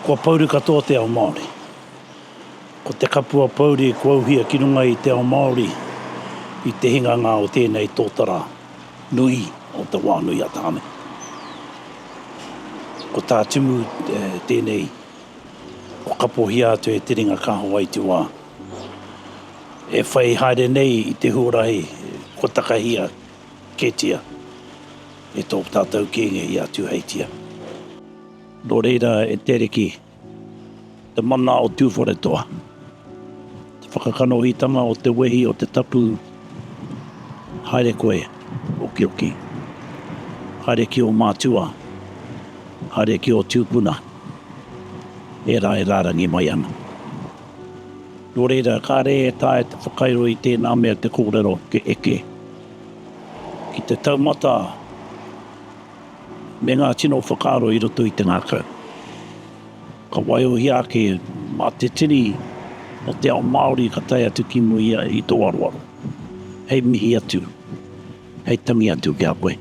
Ko poouri katoa te ao Māori. Ko te kapua poouri kua uhia ki runga i te ao Māori i te hinganga o teenei Tootara nui o te wānui a Taane. Ko tā tumu tēnei, ko kapohia atu e te ringa kahawai te wā. E whai haere nei i te huarahi, ko takahia ketia, e tō tātou kenge i atu heitia. Nō reira e tereki, te mana o tūwhoretoa. Te whakakanohitanga o te wehi o te tapu, haere koe o kioki. Haere ki o mātua, haere ki o tūpuna, e rārangi mai ana. Nō reira, ka re e tae te whakairo i tēnā mea te kōrero ke eke. Ki te taumata, me ngā tino whakaaro i roto i te ngākau. Ka waiohi ake mā te tini o te ao Māori ka tai atu ki mua i tō aroaro. Hei mihi atu, hei tangi atu kia koe.